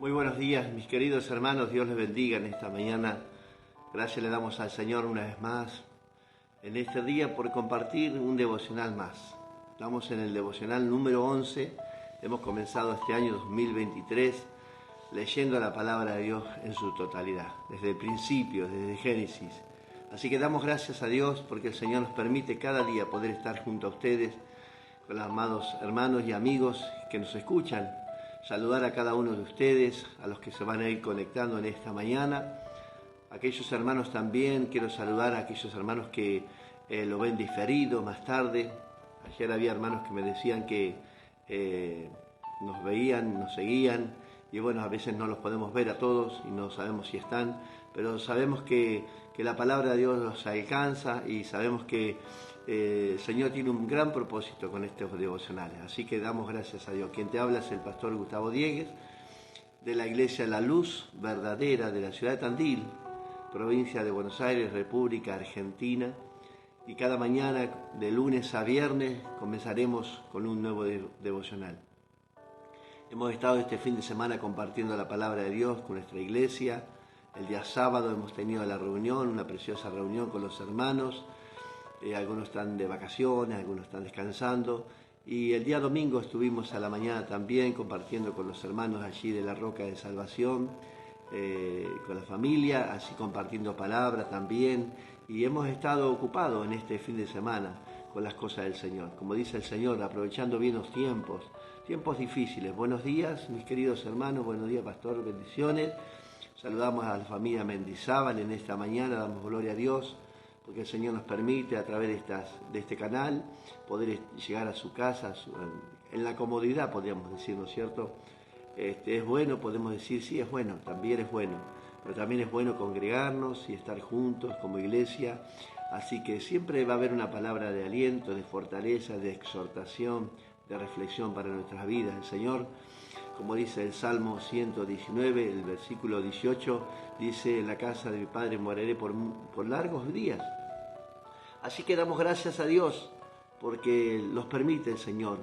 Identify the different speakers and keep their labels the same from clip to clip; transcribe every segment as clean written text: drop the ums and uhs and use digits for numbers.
Speaker 1: Muy buenos días, mis queridos hermanos, Dios les bendiga en esta mañana. Gracias le damos al Señor una vez más en este día por compartir un devocional más. Estamos en el devocional número 11, hemos comenzado este año 2023 leyendo la palabra de Dios en su totalidad, desde el principio, desde Génesis. Así que damos gracias a Dios porque el Señor nos permite cada día poder estar junto a ustedes, con los amados hermanos y amigos que nos escuchan. Saludar a cada uno de ustedes, a los que se van a ir conectando en esta mañana. Aquellos hermanos también, quiero saludar a aquellos hermanos que lo ven diferido más tarde. Ayer había hermanos que me decían que nos veían, nos seguían, y bueno, a veces no los podemos ver a todos y no sabemos si están, pero sabemos que la palabra de Dios los alcanza y sabemos que el Señor tiene un gran propósito con estos devocionales, así que damos gracias a Dios. Quien te habla es el pastor Gustavo Diegues, de la Iglesia La Luz Verdadera de la ciudad de Tandil, provincia de Buenos Aires, República Argentina, y cada mañana de lunes a viernes comenzaremos con un nuevo devocional. Hemos estado este fin de semana compartiendo la palabra de Dios con nuestra iglesia. El día sábado hemos tenido la reunión, una preciosa reunión con los hermanos. Algunos están de vacaciones, algunos están descansando. Y el día domingo estuvimos a la mañana también compartiendo con los hermanos allí de la Roca de Salvación, con la familia, así compartiendo palabra también. Y hemos estado ocupados en este fin de semana con las cosas del Señor. Como dice el Señor, aprovechando bien los tiempos difíciles. Buenos días, mis queridos hermanos, buenos días, pastor, bendiciones. Saludamos a la familia Mendizábal en esta mañana, damos gloria a Dios, porque el Señor nos permite a través de este canal poder llegar a su casa, en la comodidad, podríamos decir, ¿no es cierto? Es bueno, podemos decir, sí, es bueno, también es bueno, pero también es bueno congregarnos y estar juntos como iglesia. Así que siempre va a haber una palabra de aliento, de fortaleza, de exhortación, de reflexión para nuestras vidas. El Señor, como dice el Salmo 119, el versículo 18, dice: en la casa de mi Padre moraré por largos días. Así que damos gracias a Dios porque nos permite el Señor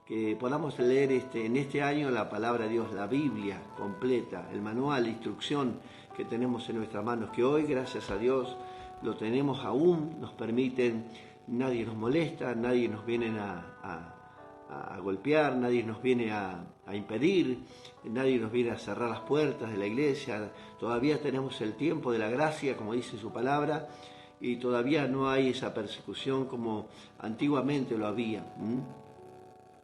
Speaker 1: que podamos leer en este año la palabra de Dios, la Biblia completa, el manual, la instrucción que tenemos en nuestras manos, que hoy, gracias a Dios, lo tenemos aún, nos permiten, nadie nos molesta, nadie nos viene a golpear, nadie nos viene a impedir, nadie nos viene a cerrar las puertas de la iglesia. Todavía tenemos el tiempo de la gracia, como dice su palabra, y todavía no hay esa persecución como antiguamente lo había.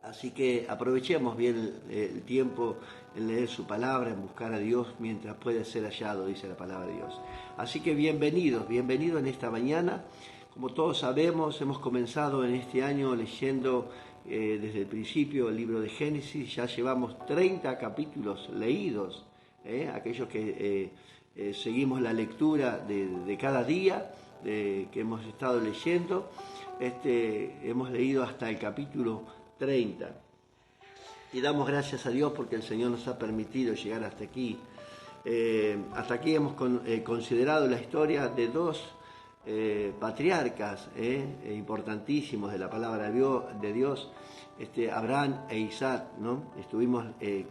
Speaker 1: Así que aprovechemos bien el tiempo en leer su palabra, en buscar a Dios mientras puede ser hallado, dice la palabra de Dios. Así que bienvenidos en esta mañana. Como todos sabemos, hemos comenzado en este año leyendo desde el principio el libro de Génesis. Ya llevamos 30 capítulos leídos, aquellos que seguimos la lectura de cada día que hemos estado leyendo. Hemos leído hasta el capítulo 30. Y damos gracias a Dios porque el Señor nos ha permitido llegar hasta aquí. Hasta aquí hemos considerado la historia de dos patriarcas importantísimos de la palabra de Dios, Abraham e Isaac, ¿no? Estuvimos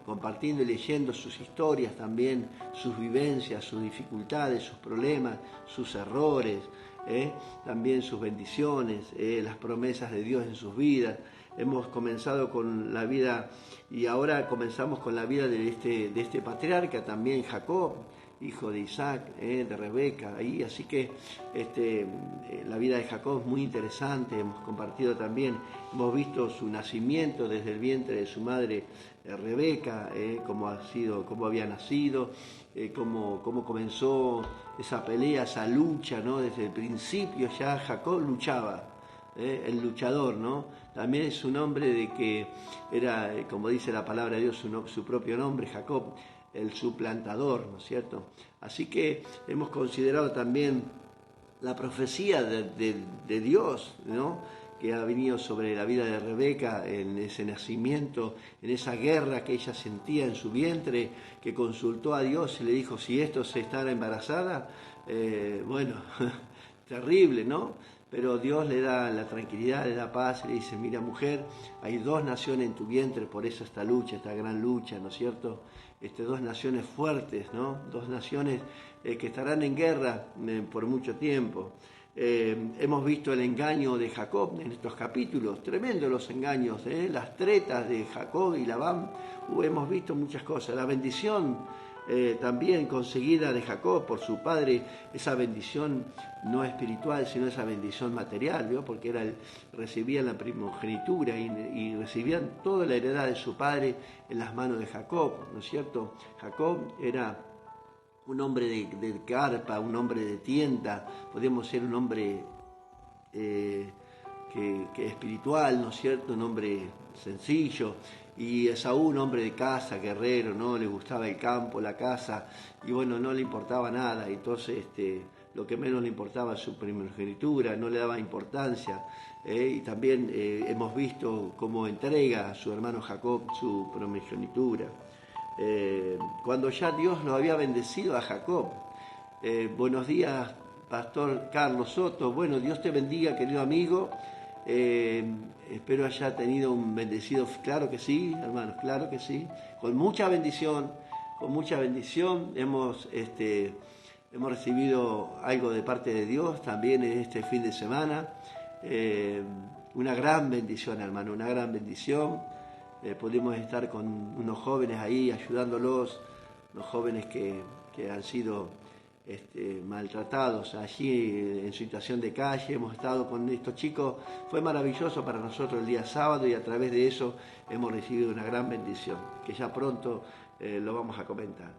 Speaker 1: compartiendo y leyendo sus historias también, sus vivencias, sus dificultades, sus problemas, sus errores, también sus bendiciones, las promesas de Dios en sus vidas. Hemos comenzado con la vida y ahora comenzamos con la vida de este patriarca también, Jacob, hijo de Isaac, de Rebeca, ahí. Así que la vida de Jacob es muy interesante. Hemos compartido también, hemos visto su nacimiento desde el vientre de su madre Rebeca, cómo había nacido, cómo comenzó esa pelea, esa lucha, ¿no? Desde el principio ya Jacob luchaba. El luchador, ¿no? También es un hombre de que era, como dice la palabra de Dios, su propio nombre, Jacob, el suplantador, ¿no es cierto? Así que hemos considerado también la profecía de Dios, ¿no? Que ha venido sobre la vida de Rebeca en ese nacimiento, en esa guerra que ella sentía en su vientre, que consultó a Dios y le dijo: si esto se estará embarazada, bueno, terrible, ¿no? Pero Dios le da la tranquilidad, le da paz, le dice: mira, mujer, hay dos naciones en tu vientre, por eso esta lucha, esta gran lucha, ¿no es cierto? dos naciones fuertes, ¿no? Dos naciones que estarán en guerra por mucho tiempo. Hemos visto el engaño de Jacob en estos capítulos, tremendos los engaños, las tretas de Jacob y Labán. Hemos visto muchas cosas. La bendición también conseguida de Jacob por su padre, esa bendición no espiritual, sino esa bendición material, ¿vio? Porque recibían la primogenitura y recibían toda la heredad de su padre en las manos de Jacob, ¿no es cierto? Jacob era un hombre de carpa, un hombre de tienda, podríamos ser un hombre que espiritual, ¿no es cierto? Un hombre sencillo. Y Esaú, un hombre de casa, guerrero, ¿no? Le gustaba el campo, la casa, y bueno, no le importaba nada. Entonces, lo que menos le importaba su primogenitura, no le daba importancia. Y también hemos visto cómo entrega a su hermano Jacob su primogenitura. Cuando ya Dios lo había bendecido a Jacob. Buenos días, Pastor Carlos Soto. Bueno, Dios te bendiga, querido amigo. Espero haya tenido un bendecido, claro que sí, hermanos, claro que sí, con mucha bendición, hemos recibido algo de parte de Dios también en este fin de semana, una gran bendición, hermano, una gran bendición. Pudimos estar con unos jóvenes ahí ayudándolos, los jóvenes que han sido maltratados allí en situación de calle. Hemos estado con estos chicos, fue maravilloso para nosotros el día sábado y a través de eso hemos recibido una gran bendición, que ya pronto lo vamos a comentar.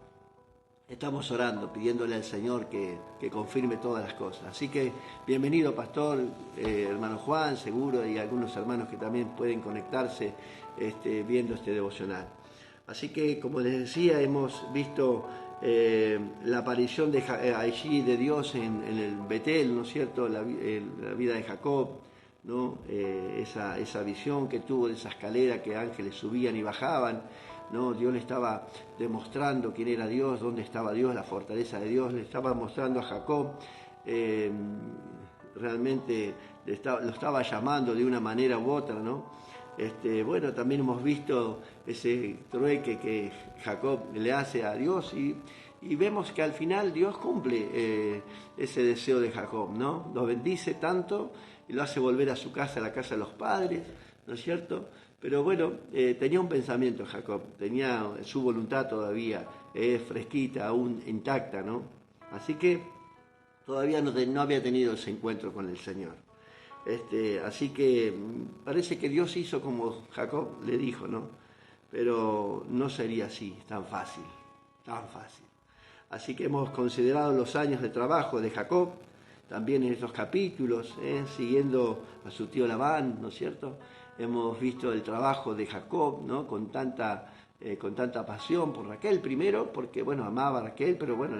Speaker 1: Estamos orando, pidiéndole al Señor que confirme todas las cosas. Así que bienvenido, pastor, hermano Juan, seguro, y algunos hermanos que también pueden conectarse viendo este devocional. Así que, como les decía, hemos visto la aparición allí de Dios en el Betel, ¿no es cierto?, la vida de Jacob, ¿no? Esa visión que tuvo de esa escalera que ángeles subían y bajaban, ¿no? Dios le estaba demostrando quién era Dios, dónde estaba Dios, la fortaleza de Dios, le estaba mostrando a Jacob, realmente lo estaba llamando de una manera u otra, ¿no? Bueno, también hemos visto ese trueque que Jacob le hace a Dios y vemos que al final Dios cumple ese deseo de Jacob, ¿no? Lo bendice tanto y lo hace volver a su casa, a la casa de los padres, ¿no es cierto? Pero bueno, tenía un pensamiento Jacob, tenía su voluntad todavía fresquita, aún intacta, ¿no? Así que todavía no había tenido ese encuentro con el Señor. Así que parece que Dios hizo como Jacob le dijo, ¿no? Pero no sería así, tan fácil. Así que hemos considerado los años de trabajo de Jacob, también en estos capítulos, siguiendo a su tío Labán, ¿no es cierto? Hemos visto el trabajo de Jacob, ¿no? Con tanta pasión por Raquel, primero porque, bueno, amaba a Raquel, pero bueno,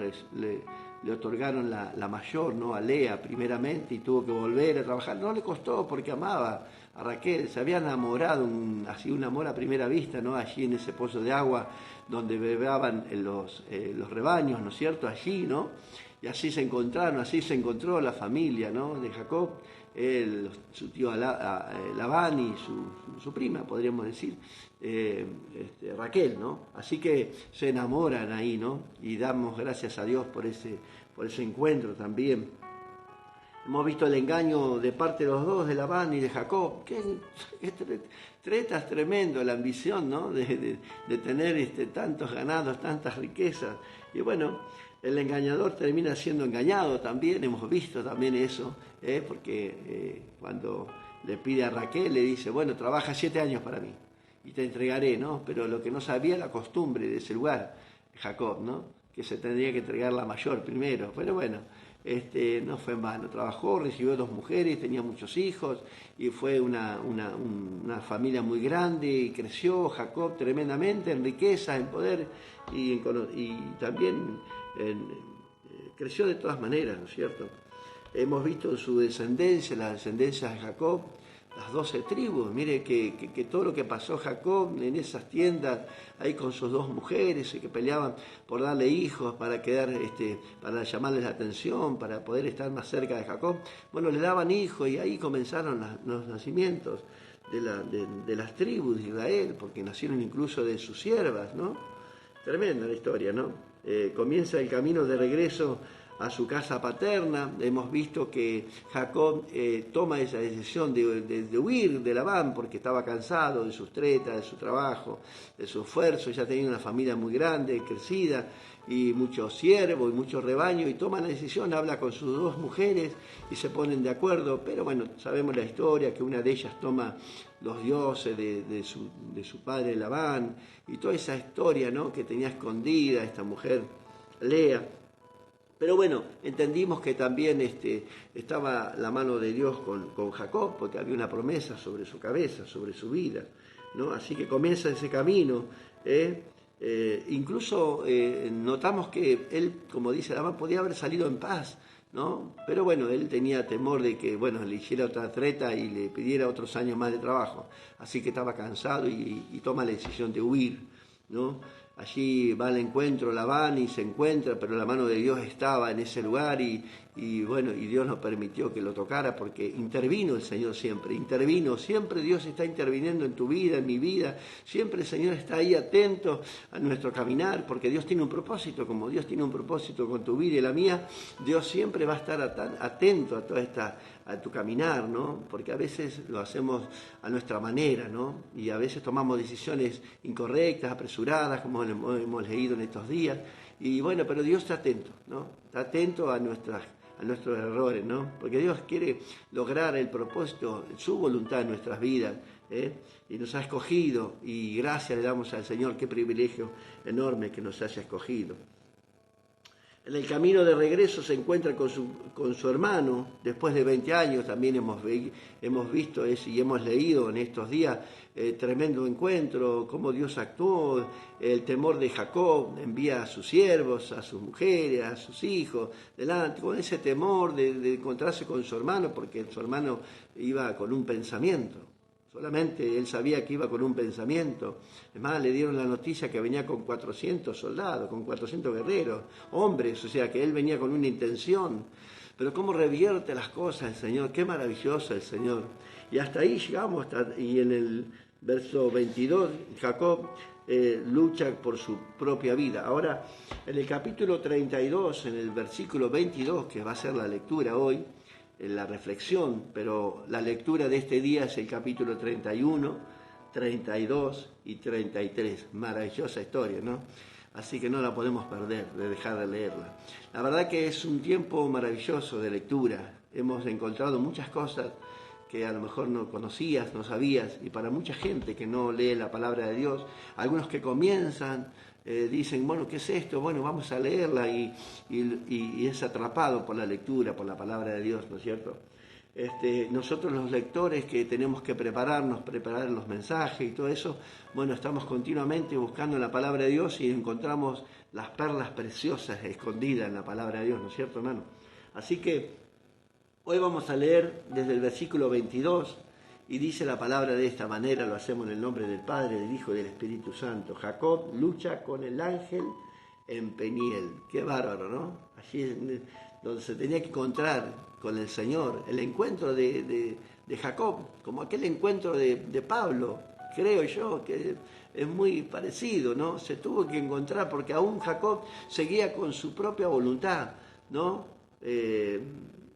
Speaker 1: le otorgaron la mayor, ¿no? A Lea primeramente, y tuvo que volver a trabajar. No le costó porque amaba a Raquel, se había enamorado, así un amor a primera vista, ¿no? Allí en ese pozo de agua donde bebaban los rebaños, ¿no es cierto? Allí, ¿no? Y así se encontró la familia, ¿no? De Jacob, su tío Labán y su prima, podríamos decir, Raquel, ¿no? Así que se enamoran ahí, ¿no? Y damos gracias a Dios por ese encuentro también. Hemos visto el engaño de parte de los dos, de Labán y de Jacob. Qué tretas tremendo, la ambición, ¿no? De tener tantos ganados, tantas riquezas. Y bueno, el engañador termina siendo engañado también, hemos visto también eso, porque cuando le pide a Raquel, le dice, bueno, trabaja 7 años para mí y te entregaré, ¿no? Pero lo que no sabía la costumbre de ese lugar, Jacob, ¿no? Que se tendría que entregar la mayor primero. Pero bueno, no fue en vano, trabajó, recibió 2 mujeres, tenía muchos hijos y fue una familia muy grande y creció Jacob tremendamente en riqueza, en poder y también creció de todas maneras, ¿no es cierto? Hemos visto su descendencia, la descendencia de Jacob, las 12 tribus. Mire que todo lo que pasó Jacob en esas tiendas, ahí con sus 2 mujeres que peleaban por darle hijos, para para llamarles la atención, para poder estar más cerca de Jacob. Bueno, le daban hijos y ahí comenzaron los nacimientos de las tribus de Israel, porque nacieron incluso de sus siervas, ¿no? Tremenda la historia, ¿no? Comienza el camino de regreso a su casa paterna. Hemos visto que Jacob toma esa decisión de huir de Labán porque estaba cansado de sus tretas, de su trabajo, de su esfuerzo. Ya tenía una familia muy grande, crecida, y muchos siervos y mucho rebaño, y toma la decisión, habla con sus dos mujeres y se ponen de acuerdo. Pero bueno, sabemos la historia, que una de ellas toma los dioses de su padre Labán, y toda esa historia, ¿no?, que tenía escondida esta mujer Lea. Pero bueno, entendimos que también estaba la mano de Dios con Jacob, porque había una promesa sobre su cabeza, sobre su vida, ¿no? Así que comienza ese camino. Incluso notamos que él, como dice Labán, podía haber salido en paz, ¿no? Pero bueno, él tenía temor de que, bueno, le hiciera otra treta y le pidiera otros años más de trabajo. Así que estaba cansado y toma la decisión de huir, ¿no? Allí va al encuentro Labán y se encuentra, pero la mano de Dios estaba en ese lugar y bueno, y Dios nos permitió que lo tocara, porque intervino el Señor siempre, siempre Dios está interviniendo en tu vida, en mi vida, siempre el Señor está ahí atento a nuestro caminar, porque Dios tiene un propósito. Como Dios tiene un propósito con tu vida y la mía, Dios siempre va a estar atento a a tu caminar, ¿no? Porque a veces lo hacemos a nuestra manera, ¿no? Y a veces tomamos decisiones incorrectas, apresuradas, como hemos leído en estos días. Y bueno, pero Dios está atento, ¿no? Está atento a nuestros errores, ¿no? Porque Dios quiere lograr el propósito, su voluntad en nuestras vidas, y nos ha escogido, y gracias le damos al Señor. Qué privilegio enorme que nos haya escogido. En el camino de regreso se encuentra con su hermano, después de 20 años. También hemos visto y hemos leído en estos días tremendo encuentro, cómo Dios actuó, el temor de Jacob, envía a sus siervos, a sus mujeres, a sus hijos, delante, con ese temor de encontrarse con su hermano, porque su hermano iba con un pensamiento. Solamente él sabía que iba con un pensamiento. Es más, le dieron la noticia que venía con 400 soldados, con 400 guerreros, hombres, o sea que él venía con una intención. Pero cómo revierte las cosas el Señor, qué maravilloso el Señor. Y hasta ahí llegamos, y en el verso 22, Jacob lucha por su propia vida. Ahora, en el capítulo 32, en el versículo 22, que va a ser la lectura hoy, la reflexión, pero la lectura de este día es el capítulo 31, 32 y 33. Maravillosa historia, ¿no? Así que no la podemos perder, de dejar de leerla. La verdad que es un tiempo maravilloso de lectura. Hemos encontrado muchas cosas que a lo mejor no conocías, no sabías, y para mucha gente que no lee la palabra de Dios, algunos que comienzan, dicen, bueno, ¿qué es esto? Bueno, vamos a leerla, y es atrapado por la lectura, por la palabra de Dios, ¿no es cierto? Nosotros los lectores que tenemos que preparar los mensajes y todo eso, bueno, estamos continuamente buscando la palabra de Dios y encontramos las perlas preciosas escondidas en la palabra de Dios, ¿no es cierto, hermano? Así que hoy vamos a leer desde el versículo 22, y dice la palabra de esta manera. Lo hacemos en el nombre del Padre, del Hijo y del Espíritu Santo. Jacob lucha con el ángel en Peniel. Qué bárbaro, ¿no? Allí es donde se tenía que encontrar con el Señor. El encuentro de Jacob, como aquel encuentro de Pablo, creo yo, que es muy parecido, ¿no? Se tuvo que encontrar porque aún Jacob seguía con su propia voluntad, ¿no?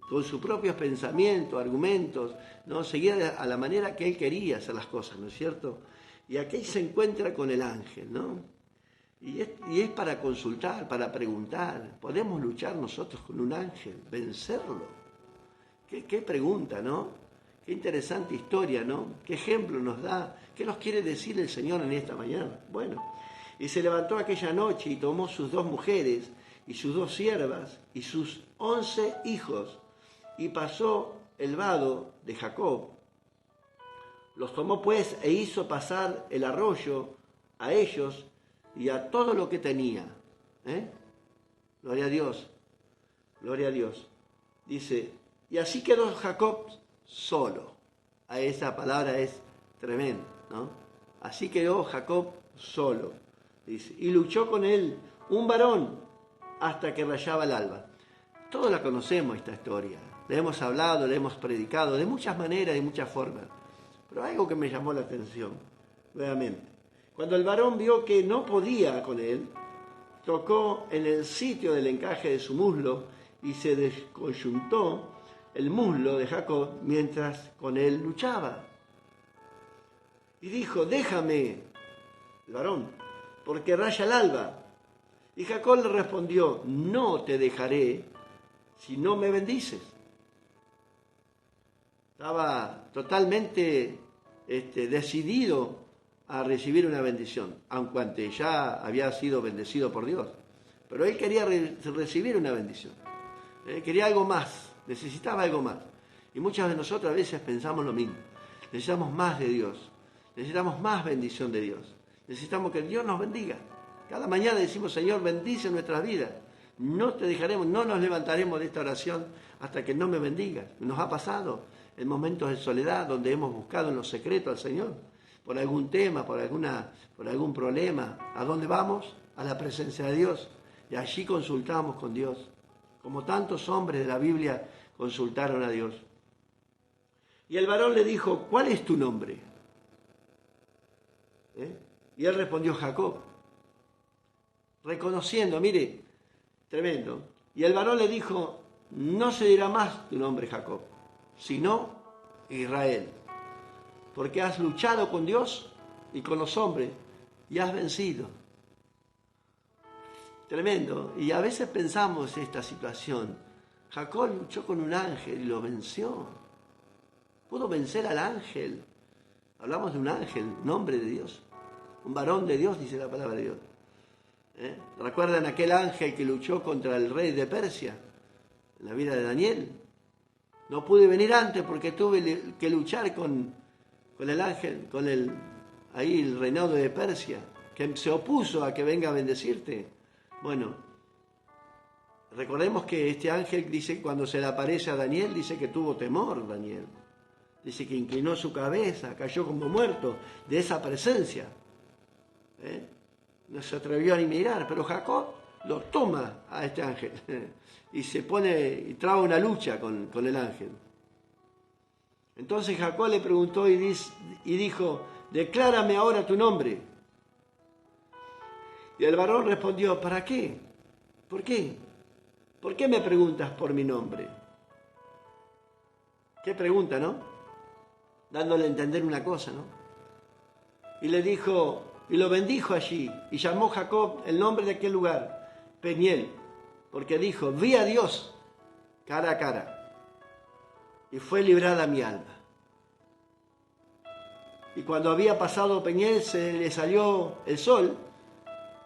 Speaker 1: Con sus propios pensamientos, argumentos, ¿no? Seguía a la manera que él quería hacer las cosas, ¿no es cierto? Y aquí se encuentra con el ángel, ¿no? Y es para consultar, para preguntar. ¿Podemos luchar nosotros con un ángel? ¿Vencerlo? ¿Qué pregunta, ¿no? Qué interesante historia, ¿no? ¿Qué ejemplo nos da? ¿Qué nos quiere decir el Señor en esta mañana? Bueno, y se levantó aquella noche y tomó sus 2 mujeres y sus 2 siervas y sus 11 hijos, y pasó el vado de Jacob. Los tomó pues e hizo pasar el arroyo a ellos y a todo lo que tenía. Gloria a Dios, gloria a Dios. Dice, y así quedó Jacob solo. A esa palabra es tremenda, ¿no? Así quedó Jacob solo. Dice, y luchó con él un varón hasta que rayaba el alba. Todos la conocemos, esta historia. Le hemos hablado, le hemos predicado de muchas maneras y muchas formas. Pero algo que me llamó la atención, nuevamente.
Speaker 2: Cuando el varón vio que no podía con él, tocó en el sitio del encaje de su muslo y se descoyuntó el muslo de Jacob mientras con él luchaba. Y dijo: déjame, el varón, porque raya el alba. Y Jacob le respondió: no te dejaré si no me bendices. Estaba totalmente decidido a recibir una bendición, aunque ya había sido bendecido por Dios. Pero él quería recibir una bendición. Quería algo más, necesitaba algo más. Y muchas de nosotros a veces pensamos lo mismo. Necesitamos más de Dios, necesitamos más bendición de Dios. Necesitamos que Dios nos bendiga. Cada mañana decimos: Señor, bendice nuestras vidas. No te dejaremos, no nos levantaremos de esta oración hasta que no me bendigas. Nos ha pasado en momentos de soledad donde hemos buscado en lo secreto al Señor, por algún tema, por algún problema. ¿A dónde vamos? A la presencia de Dios. Y allí consultamos con Dios, como tantos hombres de la Biblia consultaron a Dios. Y el varón le dijo: ¿cuál es tu nombre? Y él respondió: Jacob. Reconociendo, mire, tremendo. Y el varón le dijo: no se dirá más tu nombre Jacob, sino Israel, porque has luchado con Dios y con los hombres y has vencido. Tremendo. Y a veces pensamos esta situación: Jacob luchó con un ángel y lo venció. Pudo vencer al ángel. Hablamos de un ángel, nombre de Dios, un varón de Dios, dice la palabra de Dios. ¿Recuerdan aquel ángel que luchó contra el rey de Persia en la vida de Daniel? No pude venir antes porque tuve que luchar con el ángel, ahí el reinado de Persia, que se opuso a que venga a bendecirte. Bueno, recordemos que este ángel dice, cuando se le aparece a Daniel, dice que tuvo temor Daniel. Dice que inclinó su cabeza, cayó como muerto de esa presencia. No se atrevió a ni mirar, pero Jacob lo toma a este ángel y se pone y traba una lucha con el ángel. Entonces Jacob le preguntó y dijo: declárame ahora tu nombre. Y el varón respondió: ¿para qué? ¿Por qué? ¿Por qué me preguntas por mi nombre? ¿Qué pregunta, no? Dándole a entender una cosa, ¿no? Y le dijo, y lo bendijo allí, y llamó Jacob el nombre de aquel lugar Peniel, porque dijo: vi a Dios cara a cara, y fue librada mi alma. Y cuando había pasado Peniel, se le salió el sol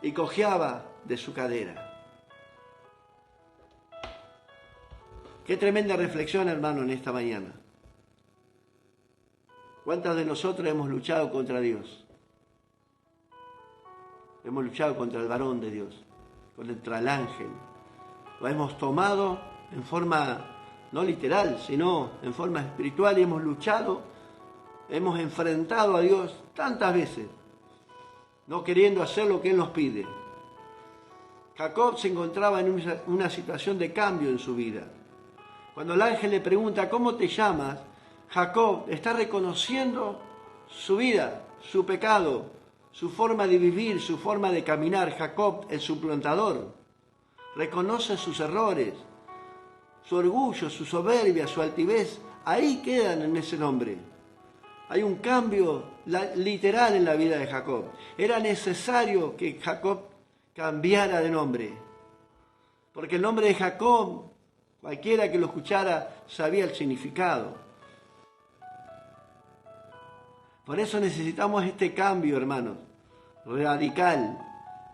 Speaker 2: y cojeaba de su cadera. Qué tremenda reflexión, hermano, en esta mañana. ¿Cuántos de nosotros hemos luchado contra Dios? Hemos luchado contra el varón de Dios, contra el ángel. Lo hemos tomado en forma no literal, sino en forma espiritual, y hemos luchado, hemos enfrentado a Dios tantas veces, no queriendo hacer lo que Él nos pide. Jacob se encontraba en una situación de cambio en su vida. Cuando el ángel le pregunta: ¿cómo te llamas?, Jacob está reconociendo su vida, su pecado, su forma de vivir, su forma de caminar. Jacob, el suplantador, reconoce sus errores, su orgullo, su soberbia, su altivez. Ahí quedan en ese nombre. Hay un cambio literal en la vida de Jacob. Era necesario que Jacob cambiara de nombre, porque el nombre de Jacob, cualquiera que lo escuchara sabía el significado. Por eso necesitamos este cambio, hermanos, radical.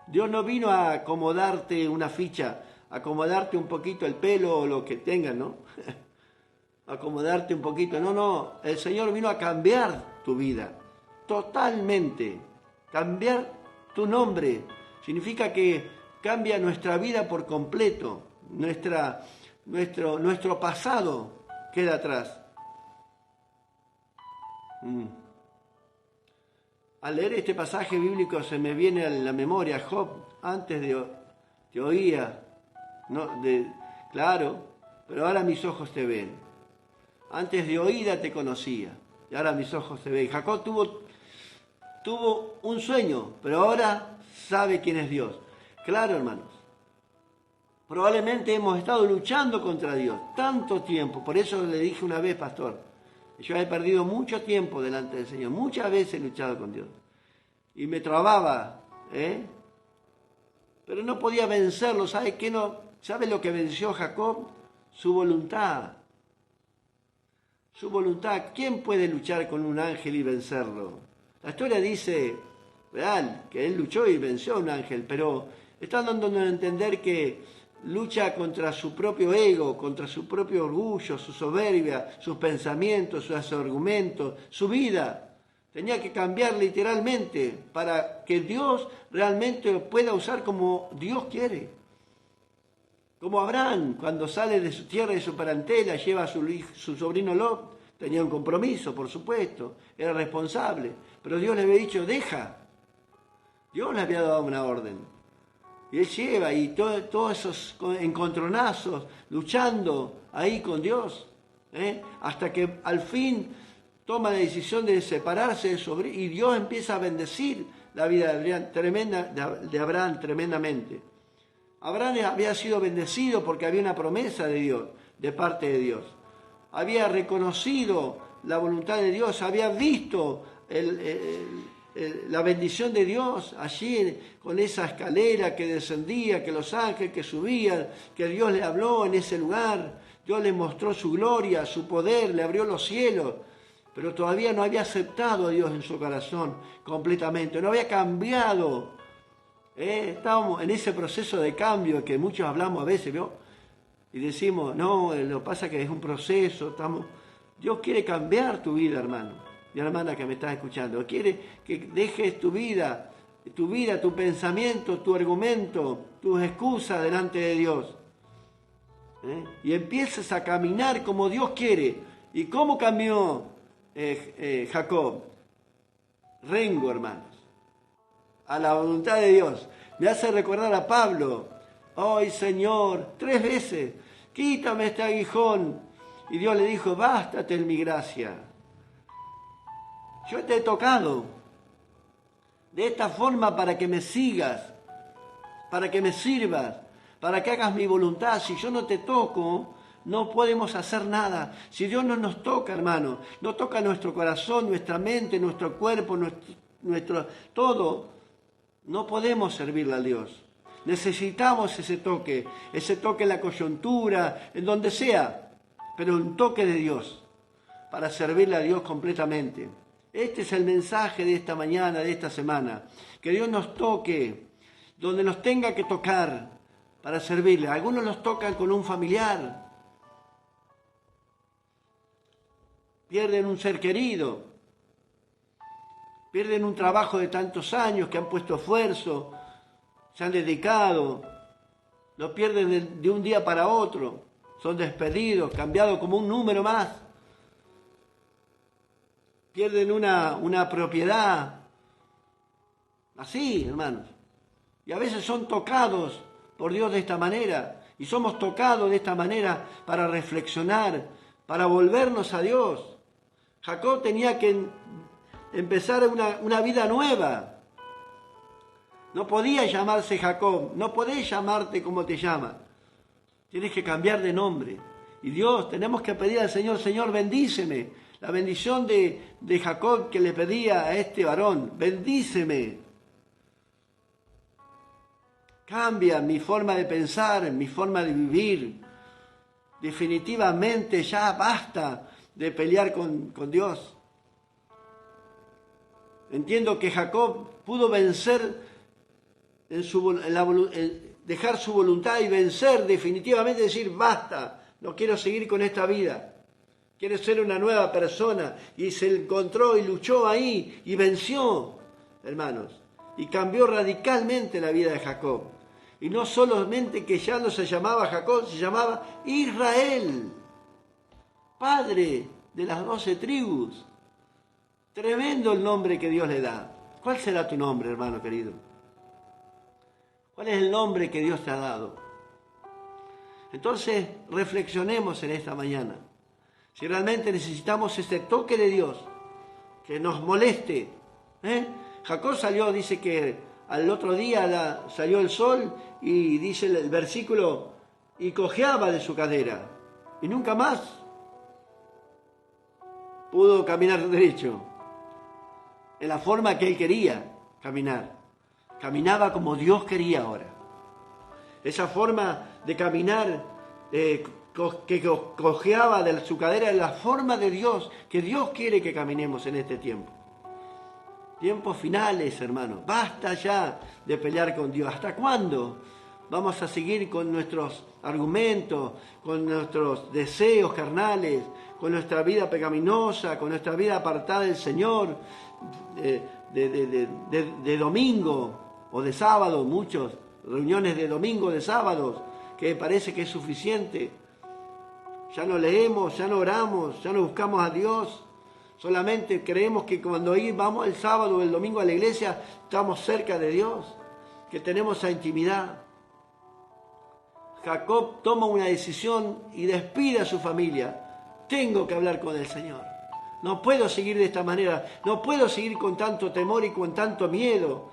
Speaker 2: Dios no vino a acomodarte una ficha, a acomodarte un poquito el pelo o lo que tengas, ¿no? Acomodarte un poquito. No, el Señor vino a cambiar tu vida, totalmente. Cambiar tu nombre significa que cambia nuestra vida por completo. Nuestro pasado queda atrás. Al leer este pasaje bíblico se me viene a la memoria: Job, antes te oía, claro, pero ahora mis ojos te ven. Antes de oída te conocía, y ahora mis ojos te ven. Jacob tuvo tuvo un sueño, pero ahora sabe quién es Dios. Claro, hermanos. Probablemente hemos estado luchando contra Dios tanto tiempo. Por eso le dije una vez, pastor, yo he perdido mucho tiempo delante del Señor. Muchas veces he luchado con Dios. Y me trababa, pero no podía vencerlo. ¿Sabe qué no? ¿Sabe lo que venció Jacob? Su voluntad. Su voluntad. ¿Quién puede luchar con un ángel y vencerlo? La historia dice, real, que él luchó y venció a un ángel, pero está dándonos a entender que lucha contra su propio ego, contra su propio orgullo, su soberbia, sus pensamientos, sus argumentos, su vida. Tenía que cambiar literalmente para que Dios realmente lo pueda usar como Dios quiere. Como Abraham, cuando sale de su tierra y su parentela, lleva a su sobrino Lot, tenía un compromiso, por supuesto, era responsable, pero Dios le había dicho, deja. Dios le había dado una orden. Y él lleva, y todos esos encontronazos, luchando ahí con Dios, hasta que al fin toma la decisión de separarse de sobrino, y Dios empieza a bendecir la vida de Abraham tremendamente. Abraham había sido bendecido porque había una promesa de Dios, de parte de Dios. Había reconocido la voluntad de Dios, había visto la bendición de Dios allí con esa escalera que descendía, que los ángeles que subían, que Dios le habló en ese lugar, Dios le mostró su gloria, su poder, le abrió los cielos, pero todavía no había aceptado a Dios en su corazón completamente, no había cambiado. Estábamos en ese proceso de cambio que muchos hablamos a veces, ¿no? Y decimos, no, lo que pasa es que es un proceso, Dios quiere cambiar tu vida, hermano, mi hermana que me estás escuchando, quiere que dejes tu vida, tu pensamiento, tu argumento, tus excusas delante de Dios, y empieces a caminar como Dios quiere. ¿Y cómo cambió Jacob? Rengo, hermanos, a la voluntad de Dios. Me hace recordar a Pablo, ¡ay, Señor! 3 veces, quítame este aguijón. Y Dios le dijo, bástate en mi gracia. Yo te he tocado de esta forma para que me sigas, para que me sirvas, para que hagas mi voluntad. Si yo no te toco, no podemos hacer nada. Si Dios no nos toca, hermano, no toca nuestro corazón, nuestra mente, nuestro cuerpo, nuestro todo, no podemos servirle a Dios. Necesitamos ese toque en la coyuntura, en donde sea, pero un toque de Dios para servirle a Dios completamente. Este es el mensaje de esta mañana, de esta semana. Que Dios nos toque donde nos tenga que tocar para servirle. Algunos los tocan con un familiar. Pierden un ser querido. Pierden un trabajo de tantos años que han puesto esfuerzo, se han dedicado. Lo pierden de un día para otro. Son despedidos, cambiados como un número más. Pierden una propiedad. Así, hermanos. Y a veces son tocados por Dios de esta manera. Y somos tocados de esta manera para reflexionar, para volvernos a Dios. Jacob tenía que empezar una vida nueva. No podía llamarse Jacob, no podés llamarte como te llaman. Tienes que cambiar de nombre. Y Dios, tenemos que pedir al Señor, Señor, bendíceme. La bendición de Jacob que le pedía a este varón, bendíceme. Cambia mi forma de pensar, mi forma de vivir. Definitivamente ya basta de pelear con Dios. Entiendo que Jacob pudo vencer, dejar su voluntad y vencer definitivamente, decir basta, no quiero seguir con esta vida. Quiere ser una nueva persona, y se encontró y luchó ahí y venció, hermanos, y cambió radicalmente la vida de Jacob. Y no solamente que ya no se llamaba Jacob, se llamaba Israel, padre de las 12 tribus. Tremendo el nombre que Dios le da. ¿Cuál será tu nombre, hermano querido? ¿Cuál es el nombre que Dios te ha dado? Entonces, reflexionemos en esta mañana. Si realmente necesitamos ese toque de Dios, que nos moleste, Jacob salió, dice que al otro día salió el sol y dice el versículo, y cojeaba de su cadera. Y nunca más pudo caminar derecho, en la forma que él quería caminar. Caminaba como Dios quería ahora. Esa forma de caminar que cojeaba de su cadera es la forma de Dios, que Dios quiere que caminemos en este tiempo. Tiempos finales, hermanos. Basta ya de pelear con Dios. ¿Hasta cuándo vamos a seguir con nuestros argumentos, con nuestros deseos carnales, con nuestra vida pecaminosa, con nuestra vida apartada del Señor, de domingo o de sábado, muchos reuniones de domingo, de sábados, que parece que es suficiente? Ya no leemos, ya no oramos, ya no buscamos a Dios. Solamente creemos que cuando vamos el sábado o el domingo a la iglesia, estamos cerca de Dios, que tenemos esa intimidad. Jacob toma una decisión y despide a su familia. Tengo que hablar con el Señor. No puedo seguir de esta manera. No puedo seguir con tanto temor y con tanto miedo.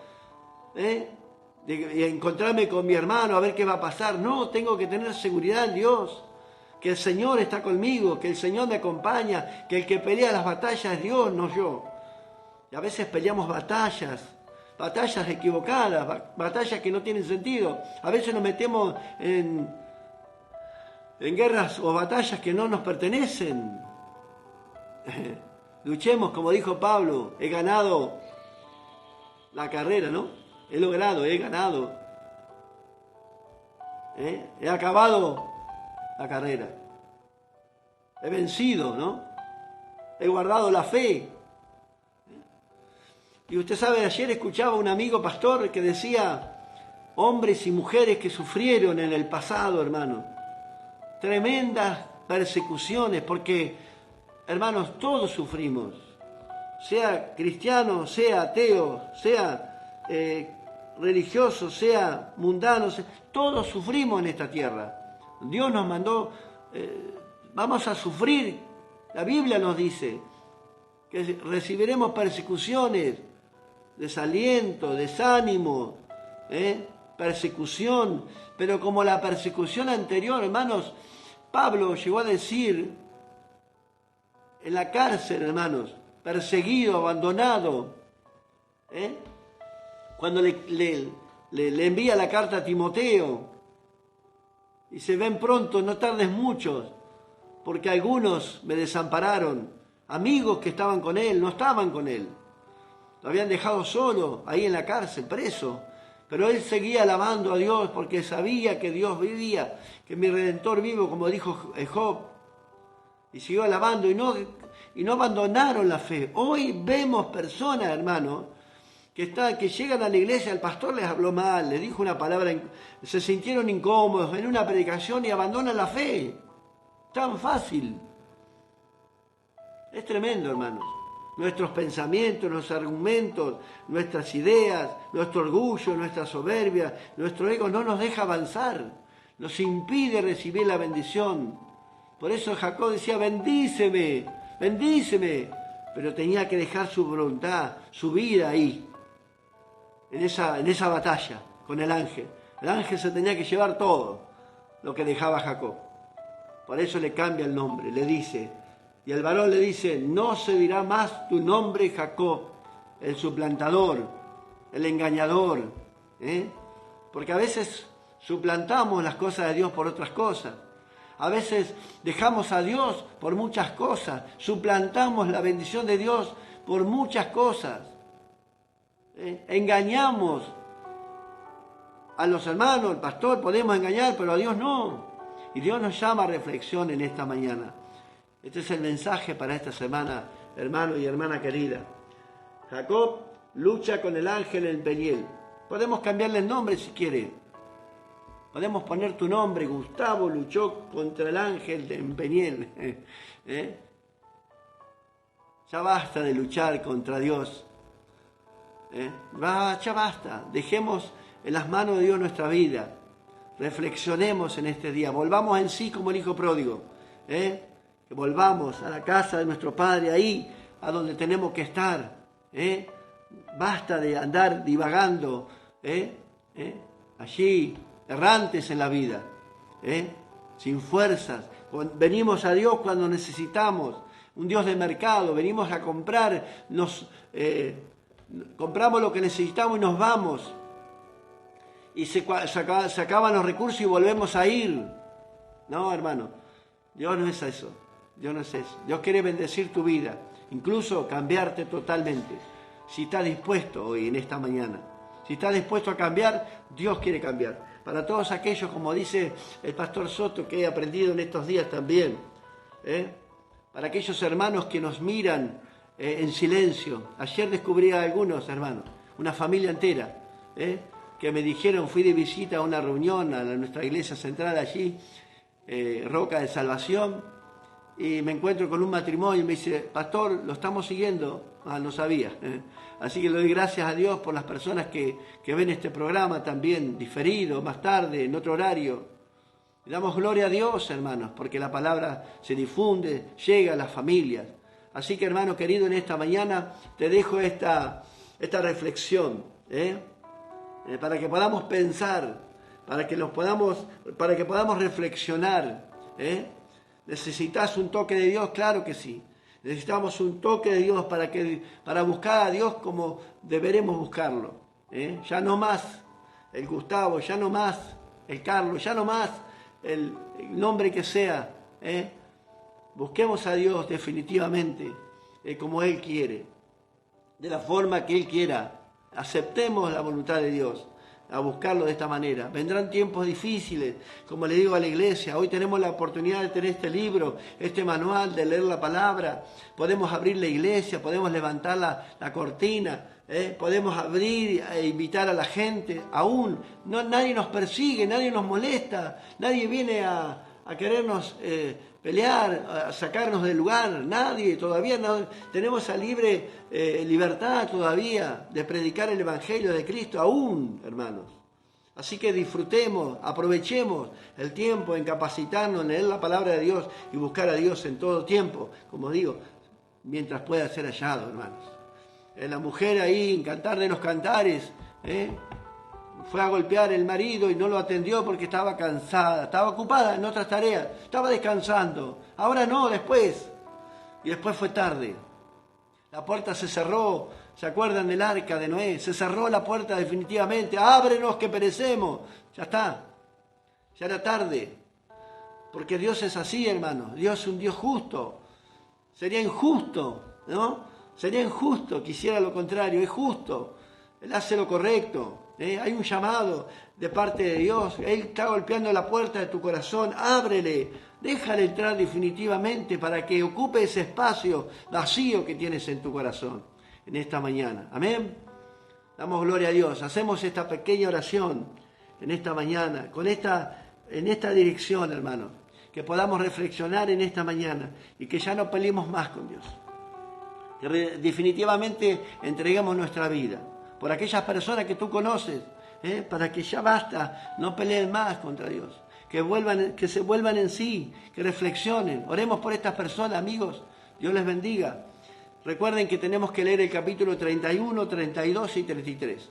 Speaker 2: De encontrarme con mi hermano a ver qué va a pasar. No, tengo que tener seguridad en Dios. Que el Señor está conmigo, que el Señor me acompaña, que el que pelea las batallas es Dios, no yo. Y a veces peleamos batallas equivocadas, batallas que no tienen sentido. A veces nos metemos en guerras o batallas que no nos pertenecen. Luchemos, como dijo Pablo, he ganado la carrera, ¿no? He logrado, he ganado. He acabado la carrera. He vencido, ¿no? He guardado la fe. Y usted sabe, ayer escuchaba a un amigo pastor que decía, hombres y mujeres que sufrieron en el pasado, hermano, tremendas persecuciones, porque, hermanos, todos sufrimos, sea cristiano, sea ateo, sea religioso, sea mundano, todos sufrimos en esta tierra. Dios nos mandó, vamos a sufrir. La Biblia nos dice que recibiremos persecuciones, desaliento, desánimo, persecución. Pero como la persecución anterior, hermanos, Pablo llegó a decir en la cárcel, hermanos, perseguido, abandonado, cuando le envía la carta a Timoteo, y se ven pronto, no tardes mucho, porque algunos me desampararon, amigos que estaban con él, no estaban con él, lo habían dejado solo, ahí en la cárcel, preso, pero él seguía alabando a Dios, porque sabía que Dios vivía, que mi Redentor vivo, como dijo Job, y siguió alabando, y no abandonaron la fe. Hoy vemos personas, hermanos, que llegan a la iglesia, el pastor les habló mal, les dijo una palabra, se sintieron incómodos en una predicación y abandonan la fe. Tan fácil. Es tremendo, hermanos. Nuestros pensamientos, nuestros argumentos, nuestras ideas, nuestro orgullo, nuestra soberbia, nuestro ego no nos deja avanzar, nos impide recibir la bendición. Por eso Jacob decía, bendíceme, bendíceme, pero tenía que dejar su voluntad, su vida ahí, en esa batalla con el ángel. El ángel se tenía que llevar todo lo que dejaba Jacob. Por eso le cambia el nombre, le dice, y el varón le dice, no se dirá más tu nombre Jacob, el suplantador, el engañador, porque a veces suplantamos las cosas de Dios por otras cosas. A veces dejamos a Dios por muchas cosas, suplantamos la bendición de Dios por muchas cosas. Engañamos a los hermanos, al pastor podemos engañar, pero a Dios no. Y Dios nos llama a reflexión en esta mañana. Este es el mensaje para esta semana, hermano y hermana querida. Jacob lucha con el ángel en Peniel. Podemos cambiarle el nombre si quiere. Podemos poner tu nombre, Gustavo luchó contra el ángel en Peniel. Ya basta de luchar contra Dios. Ya basta. Dejemos en las manos de Dios nuestra vida. Reflexionemos en este día. Volvamos en sí como el hijo pródigo. Que volvamos a la casa de nuestro Padre, ahí a donde tenemos que estar. Basta de andar divagando, allí, errantes en la vida, sin fuerzas. Venimos a Dios cuando necesitamos, un Dios de mercado, venimos a comprar, compramos lo que necesitamos y nos vamos. Y se acaban los recursos y volvemos a ir. No, hermano, Dios no es eso. Dios no es eso. Dios quiere bendecir tu vida, incluso cambiarte totalmente. Si estás dispuesto hoy, en esta mañana, si estás dispuesto a cambiar, Dios quiere cambiar. Para todos aquellos, como dice el pastor Soto, que he aprendido en estos días también, para aquellos hermanos que nos miran en silencio. Ayer descubrí a algunos hermanos, una familia entera, que me dijeron, fui de visita a una reunión a nuestra iglesia central allí, Roca de Salvación, y me encuentro con un matrimonio y me dice, pastor, lo estamos siguiendo. No sabía. Así que le doy gracias a Dios por las personas que ven este programa también diferido, más tarde, en otro horario. Le damos gloria a Dios, hermanos, porque la palabra se difunde, llega a las familias. Así que, hermano querido, en esta mañana te dejo esta reflexión, para que podamos pensar, para que podamos reflexionar. ¿Necesitas un toque de Dios? Claro que sí. Necesitamos un toque de Dios para buscar a Dios como deberemos buscarlo. Ya no más el Gustavo, ya no más el Carlos, ya no más el nombre que sea. Busquemos a Dios definitivamente como Él quiere, de la forma que Él quiera. Aceptemos la voluntad de Dios, a buscarlo de esta manera. Vendrán tiempos difíciles, como le digo a la iglesia. Hoy tenemos la oportunidad de tener este libro, este manual, de leer la palabra. Podemos abrir la iglesia, podemos levantar la cortina, podemos abrir e invitar a la gente. Aún nadie nos persigue, nadie nos molesta, nadie viene a querernos pelear, a sacarnos del lugar. Nadie, todavía no tenemos esa libertad todavía de predicar el Evangelio de Cristo, aún, hermanos. Así que disfrutemos, aprovechemos el tiempo en capacitarnos, en leer la palabra de Dios y buscar a Dios en todo tiempo, como digo, mientras pueda ser hallado, hermanos. La mujer ahí, en Cantar de los Cantares, fue a golpear el marido y no lo atendió porque estaba cansada, estaba ocupada en otras tareas, estaba descansando. Ahora no, después. Y después fue tarde. La puerta se cerró. ¿Se acuerdan del arca de Noé? Se cerró la puerta definitivamente. ¡Ábrenos que perecemos! Ya está. Ya era tarde. Porque Dios es así, hermanos. Dios es un Dios justo. Sería injusto, ¿no? Sería injusto que hiciera lo contrario. Es justo. Él hace lo correcto. Hay un llamado de parte de Dios. Él está golpeando la puerta de tu corazón. Ábrele, déjale entrar definitivamente para que ocupe ese espacio vacío que tienes en tu corazón en esta mañana. Amén. Damos gloria a Dios. Hacemos esta pequeña oración en esta mañana, en esta dirección, hermano. Que podamos reflexionar en esta mañana y que ya no peleemos más con Dios. Que definitivamente entreguemos nuestra vida por aquellas personas que tú conoces, para que ya basta, no peleen más contra Dios, que se vuelvan en sí, que reflexionen. Oremos por estas personas, amigos, Dios les bendiga. Recuerden que tenemos que leer el capítulo 31, 32 y 33.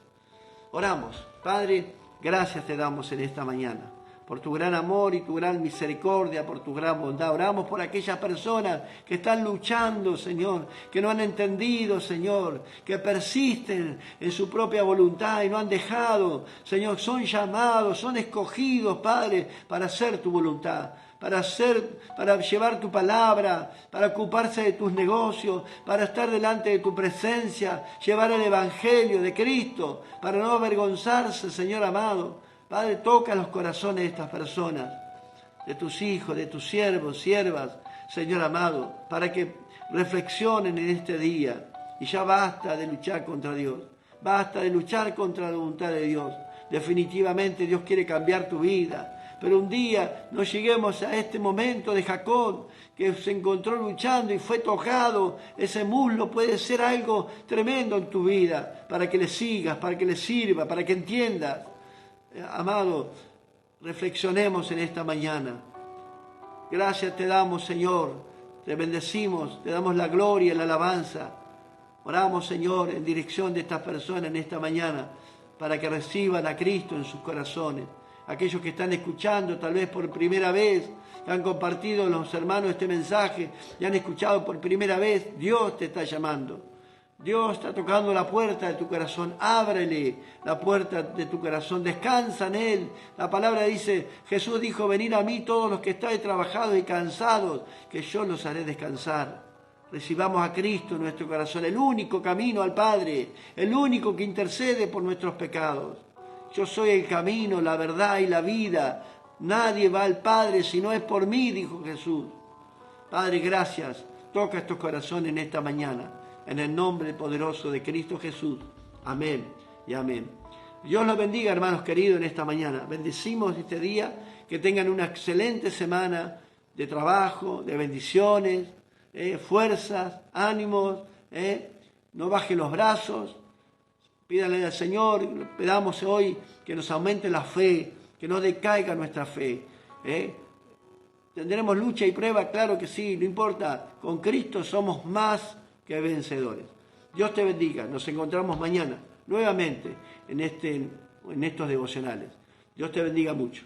Speaker 2: Oramos. Padre, gracias te damos en esta mañana por tu gran amor y tu gran misericordia, por tu gran bondad. Oramos por aquellas personas que están luchando, Señor, que no han entendido, Señor, que persisten en su propia voluntad y no han dejado, Señor, son llamados, son escogidos, Padre, para hacer tu voluntad, para llevar tu palabra, para ocuparse de tus negocios, para estar delante de tu presencia, llevar el Evangelio de Cristo, para no avergonzarse, Señor amado. Padre, toca los corazones de estas personas, de tus hijos, de tus siervos, siervas, Señor amado, para que reflexionen en este día. Y ya basta de luchar contra Dios, basta de luchar contra la voluntad de Dios. Definitivamente Dios quiere cambiar tu vida, pero un día no lleguemos a este momento de Jacob, que se encontró luchando y fue tocado. Ese muslo puede ser algo tremendo en tu vida, para que le sigas, para que le sirva, para que entiendas. Amado, reflexionemos en esta mañana. Gracias te damos, Señor, te bendecimos, te damos la gloria y la alabanza. Oramos, Señor, en dirección de estas personas en esta mañana, para que reciban a Cristo en sus corazones. Aquellos que están escuchando tal vez por primera vez, que han compartido los hermanos este mensaje y han escuchado por primera vez, Dios te está llamando. Dios está tocando la puerta de tu corazón. Ábrele la puerta de tu corazón. Descansa en Él. La palabra dice, Jesús dijo, venid a mí todos los que estáis trabajados y cansados, que yo los haré descansar. Recibamos a Cristo en nuestro corazón, el único camino al Padre, el único que intercede por nuestros pecados. Yo soy el camino, la verdad y la vida. Nadie va al Padre si no es por mí, dijo Jesús. Padre, gracias. Toca estos corazones en esta mañana. En el nombre poderoso de Cristo Jesús. Amén y amén. Dios los bendiga, hermanos queridos, en esta mañana. Bendecimos este día. Que tengan una excelente semana de trabajo, de bendiciones, fuerzas, ánimos. No bajen los brazos. Pídale al Señor, pedamos hoy que nos aumente la fe, que no decaiga nuestra fe. ¿Tendremos lucha y prueba? Claro que sí, no importa. Con Cristo somos más que vencedores. Dios te bendiga. Nos encontramos mañana nuevamente en estos devocionales. Dios te bendiga mucho.